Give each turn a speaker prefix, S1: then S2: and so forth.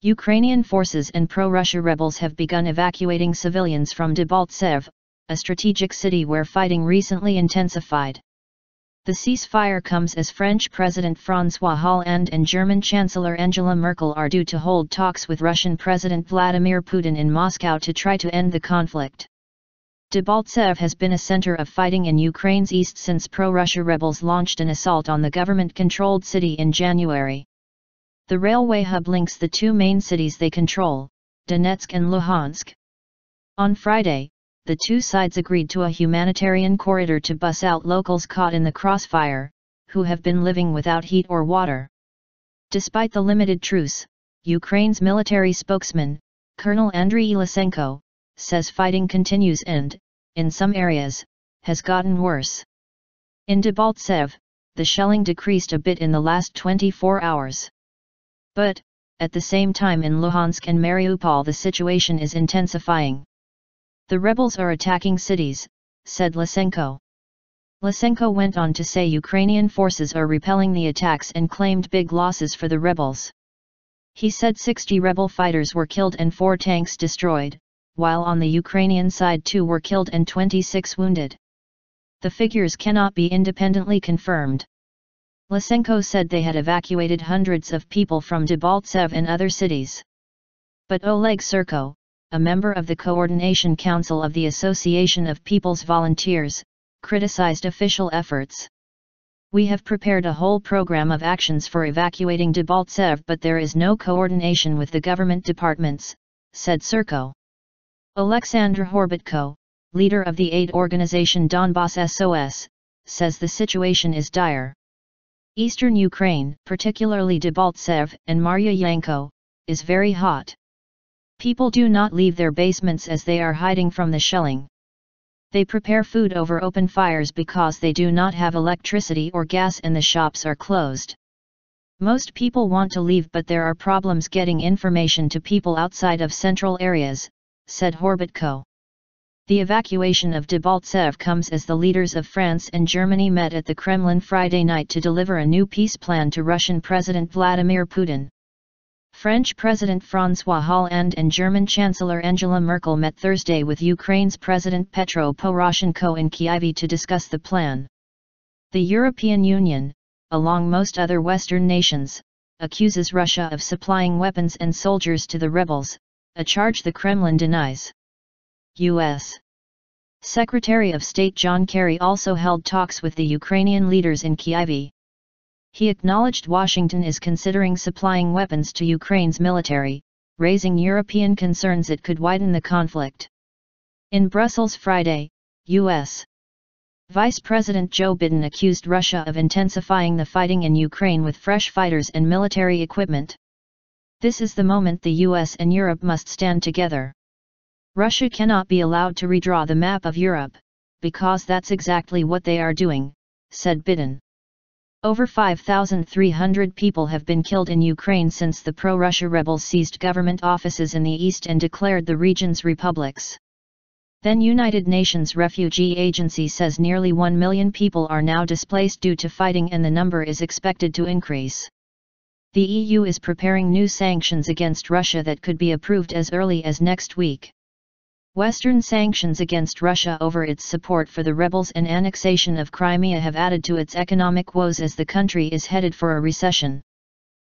S1: Ukrainian forces and pro-Russia rebels have begun evacuating civilians from Debaltseve, a strategic city where fighting recently intensified. The ceasefire comes as French President Francois Hollande and German Chancellor Angela Merkel are due to hold talks with Russian President Vladimir Putin in Moscow to try to end the conflict. Debaltseve has been a center of fighting in Ukraine's east since pro-Russia rebels launched an assault on the government-controlled city in January. The railway hub links the two main cities they control, Donetsk and Luhansk. On Friday, the two sides agreed to a humanitarian corridor to bus out locals caught in the crossfire, who have been living without heat or water. Despite the limited truce, Ukraine's military spokesman, Colonel Andriy Lysenko, says fighting continues and, in some areas, has gotten worse. In Debaltseve, the shelling decreased a bit in the last 24 hours. But, at the same time in Luhansk and Mariupol the situation is intensifying. The rebels are attacking cities, said Lysenko. Lysenko went on to say Ukrainian forces are repelling the attacks and claimed big losses for the rebels. He said 60 rebel fighters were killed and 4 tanks destroyed, while on the Ukrainian side 2 were killed and 26 wounded. The figures cannot be independently confirmed. Lysenko said they had evacuated hundreds of people from Debaltseve and other cities. But Oleg Surko, a member of the Coordination Council of the Association of People's Volunteers, criticized official efforts. We have prepared a whole program of actions for evacuating Debaltseve, but there is no coordination with the government departments, said Surko. Alexander Horbitko, leader of the aid organization Donbass SOS, says the situation is dire. Eastern Ukraine, particularly Debaltseve and Maryanka, is very hot. People do not leave their basements as they are hiding from the shelling. They prepare food over open fires because they do not have electricity or gas and the shops are closed. Most people want to leave, but there are problems getting information to people outside of central areas, said Horbitko. The evacuation of Debaltseve comes as the leaders of France and Germany met at the Kremlin Friday night to deliver a new peace plan to Russian President Vladimir Putin. French President Francois Hollande and German Chancellor Angela Merkel met Thursday with Ukraine's President Petro Poroshenko in Kyiv to discuss the plan. The European Union, along most other Western nations, accuses Russia of supplying weapons and soldiers to the rebels, a charge the Kremlin denies. U.S. Secretary of State John Kerry also held talks with the Ukrainian leaders in Kyiv. He acknowledged Washington is considering supplying weapons to Ukraine's military, raising European concerns it could widen the conflict. In Brussels Friday, U.S. Vice President Joe Biden accused Russia of intensifying the fighting in Ukraine with fresh fighters and military equipment. This is the moment the US and Europe must stand together. Russia cannot be allowed to redraw the map of Europe, because that's exactly what they are doing, said Biden. Over 5,300 people have been killed in Ukraine since the pro-Russia rebels seized government offices in the east and declared the region's republics. Then United Nations Refugee Agency says nearly 1 million people are now displaced due to fighting and the number is expected to increase. The EU is preparing new sanctions against Russia that could be approved as early as next week. Western sanctions against Russia over its support for the rebels and annexation of Crimea have added to its economic woes as the country is headed for a recession.